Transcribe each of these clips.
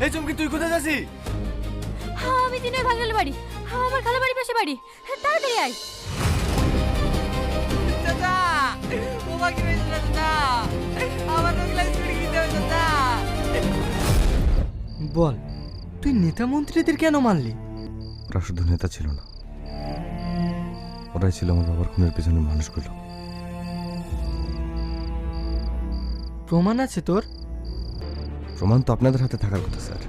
এই চুমকি, তুই কোথায় যাচ্ছি? হ্যাঁ, আমি দিনের ভাঙাল বাড়ি, আমার খালা বাড়ি পাশে বাড়ি, তাড়াতাড়ি আয়। চাচা, বোমা কি হয়েছিল চাচা? আমার তো ক্লাস ছুটি দিতে হবে চাচা। বল, তুই নেতা মন্ত্রীদের কেন মারলি? ওরা শুধু নেতা ছিল না, ওরাই ছিল আমার বাবার খুনের পেছনের মানুষগুলো। প্রমাণ আছে তোর? প্রমাণ তো আপনাদের হাতে থাকার কথা স্যার,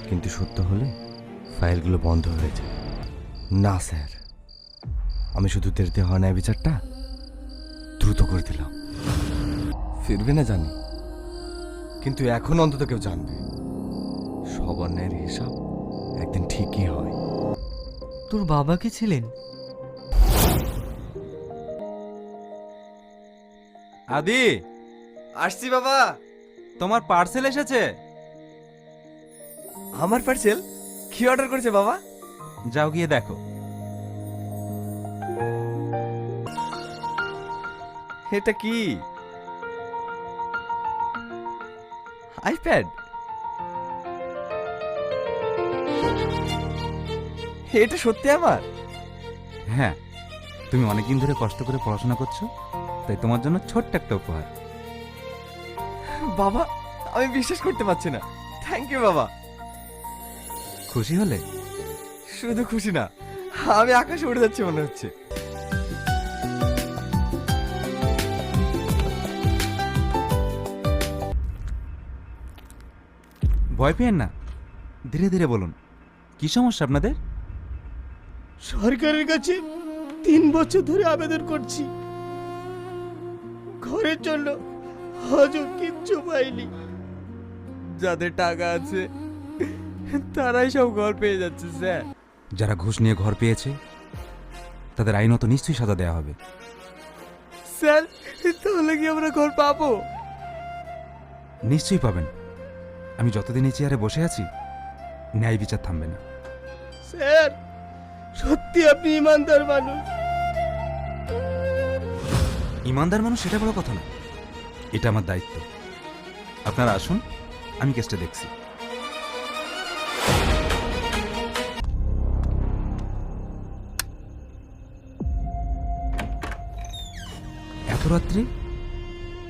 কিন্তু সত্য হলে ফাইলগুলো বন্ধ হয়ে যায়। না স্যার, আমি শুধু দেরিতে হয় না বিচারটা দ্রুত করে দিলাম। ফিরবে না জানি, কিন্তু এখন অন্তত কেউ জানবে সব অন্যায়ের হিসাব একদিন ঠিকই হয়। তোর বাবা কে ছিলেন? আদি, আসছি বাবা। তোমার পার্সেল এসেছে। আমার পার্সেল? কি অর্ডার করেছে বাবা? যাও গিয়ে দেখো। এটা কি? আইপ্যাড? এটা সত্যি আমার? হ্যাঁ, তুমি অনেকদিন ধরে কষ্ট করে পড়াশোনা করছো, তাই তোমার জন্য ছোট্ট একটা উপহার। বাবা, আমি বিশ্বাস করতে পারছি না। থ্যাংক ইউ বাবা। খুশি হলে? শুধু খুশি না, আমি আকাশে উড়ে যাচ্ছি মনে হচ্ছে। ভয় পেয়েন না, ধীরে ধীরে বলুন, কি সমস্যা আপনাদের? সরকারের কাছে 3 বছর ধরে আবেদন করছি, ঘরের জন্য আজও কিচ্ছু পাইনি। যাদের টাকা আছে তারাই সব ঘর পেয়ে যাচ্ছে স্যার। যারা ঘুষ নিয়ে ঘর পেয়েছে তাদের আইনত নিশ্চয়ই সাজা দেওয়া হবে। স্যার, তাহলে কি আমরা ঘর পাবো? নিশ্চয়ই পাবেন। আমি যতদিন এই চেয়ারে বসে আছি, ন্যায় বিচার থামবে না। স্যার, সত্যি আপনি ইমানদার মানুষ। ইমানদার মানুষ সেটা বড় কথা না, এটা আমার দায়িত্ব। আপনারা আসুন, আমি কেসটা দেখছি। এত রাত্রি?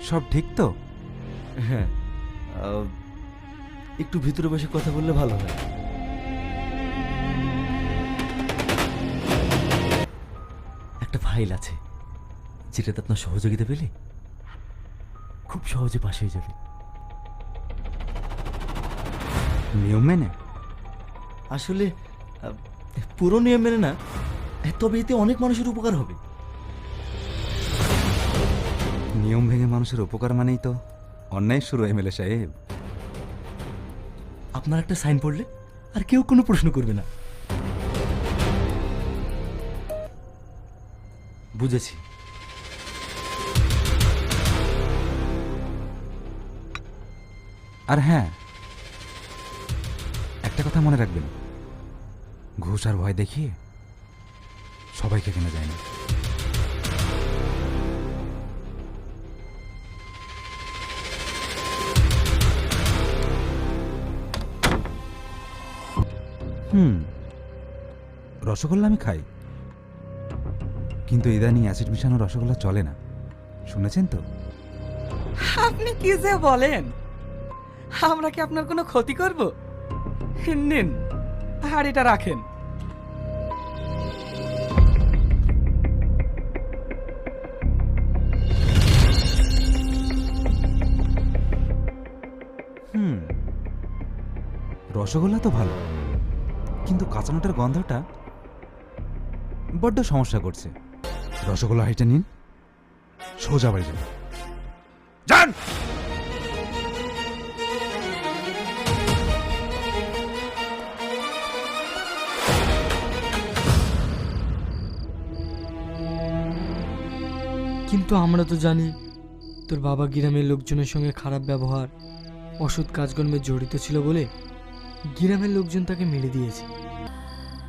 সব ঠিক তো? হ্যাঁ, একটু ভিতরে বসে কথা বললে ভালো হয়। একটা ফাইল আছে যেটাতে আপনার সহযোগিতা পেলে খুব সহজে পাশ হয়ে যাবে। নিয়ম মেনে? আসলে পুরো নিয়ম মেনে না, তবে এতে অনেক মানুষের উপকার হবে। নিয়ম ভেঙে মানুষের উপকার মানেই তো অন্যায় শুরু, এমএলএ সাহেব। আপনার একটা সাইন পড়লে আর কেউ কোনো প্রশ্ন করবে না। বুঝেছি। আর হ্যাঁ, একটা কথা মনে রাখবেন, ঘুষ আর ভয় দেখিয়ে সবাইকে কেনা যায় না। রসগোল্লা আমি খাই, কিন্তু ইদানিং অ্যাসিড মিশানো রসগোল্লা চলে না, শুনেছেন তো? আপনি কি যে বলেন? আমরা কি আপনার কোনো ক্ষতি করব? নিন, আর এটা রাখেন। রসগোল্লা তো ভালো, কিন্তু কাঁচা নোটের গন্ধটা বড্ড সমস্যা করছে। রসগোল্লা হাইটা নিন, সোজা বাড়ি যান। যান! কিন্তু আমরা তো জানি তোর বাবা গ্রামের লোকজনের সঙ্গে খারাপ ব্যবহার, অসৎ কাজকর্মে জড়িত ছিল বলে গ্রামের লোকজন তাকে মেরে দিয়েছে।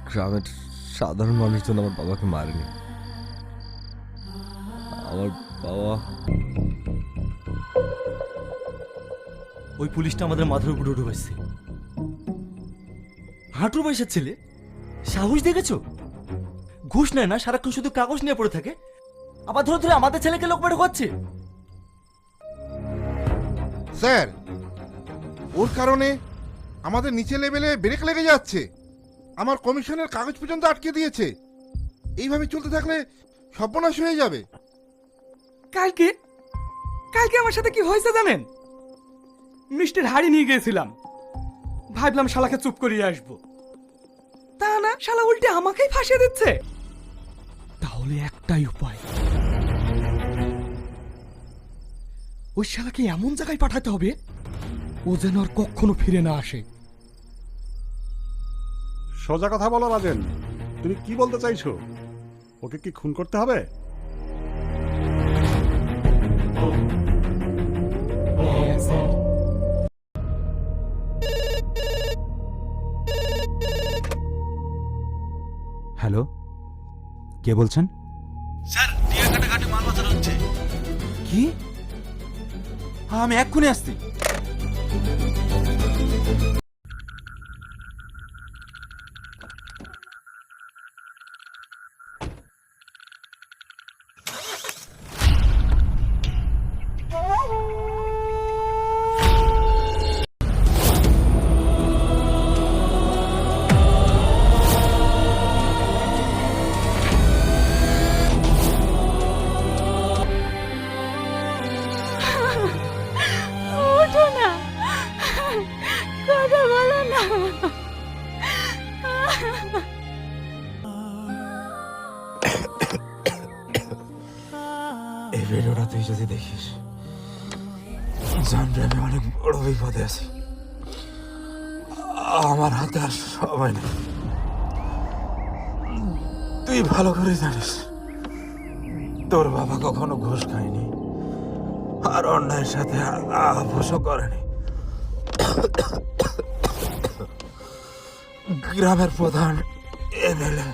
গ্রামের সাধারণ মানুষজন আমার বাবাকে মারেনি। আমার বাবা ওই পুলিশটা আমাদের মাথার উপরে উঠে বসছে। হাঁটুর বয়সের ছেলে, সাহস দেখেছো? ঘুষ নেয় না, সারাক্ষণ শুধু কাগজ নিয়ে পড়ে থাকে, আবার ধরে ধরে আমাদের ছেলেকে লোক মেরে খাচ্ছে। স্যার, ওর কারণে আমাদের নিচে লেভেলে ব্রেক লেগে যাচ্ছে। আমার কমিশনের কাগজ পর্যন্ত আটকে দিয়েছে। এইভাবে চলতে থাকলে সর্বনাশ হয়ে যাবে। কালকে কালকে আমার সাথে কি হয়েছে জানেন? মিষ্টির হাড়ি নিয়ে গিয়েছিলাম, ভাবলাম শালাকে চুপ করিয়ে আসবো, তা না, শালা উল্টে আমাকেই ফাঁসিয়ে দিচ্ছে। তাহলে একটাই উপায়, ওই শালাকে এমন জায়গায় পাঠাতে হবে ও যেন আর কখনো ফিরে না আসে। সোজা কথা বলো রাজেন, তুমি কি বলতে চাইছো? ওকে কি খুন করতে হবে? হ্যালো, কে বলছেন? স্যার, টিয়াকাটা ঘাটে মাল পাচার হচ্ছে। কি? আমি এক্ষুনি আসছি। ওঠো না, কথা বলো না। এই ভিডিওটা তুই যদি দেখিস, জানবি আমি অনেক বড় বিপদে আছি। আমার হাতে আর সময় নেই। তুই ভালো করে জানিস তোর বাবা কখনো ঘুষ খায়নি, আর অন্যায়ের সাথে আপোষও করেনি। গ্রামের প্রধান এমএলএ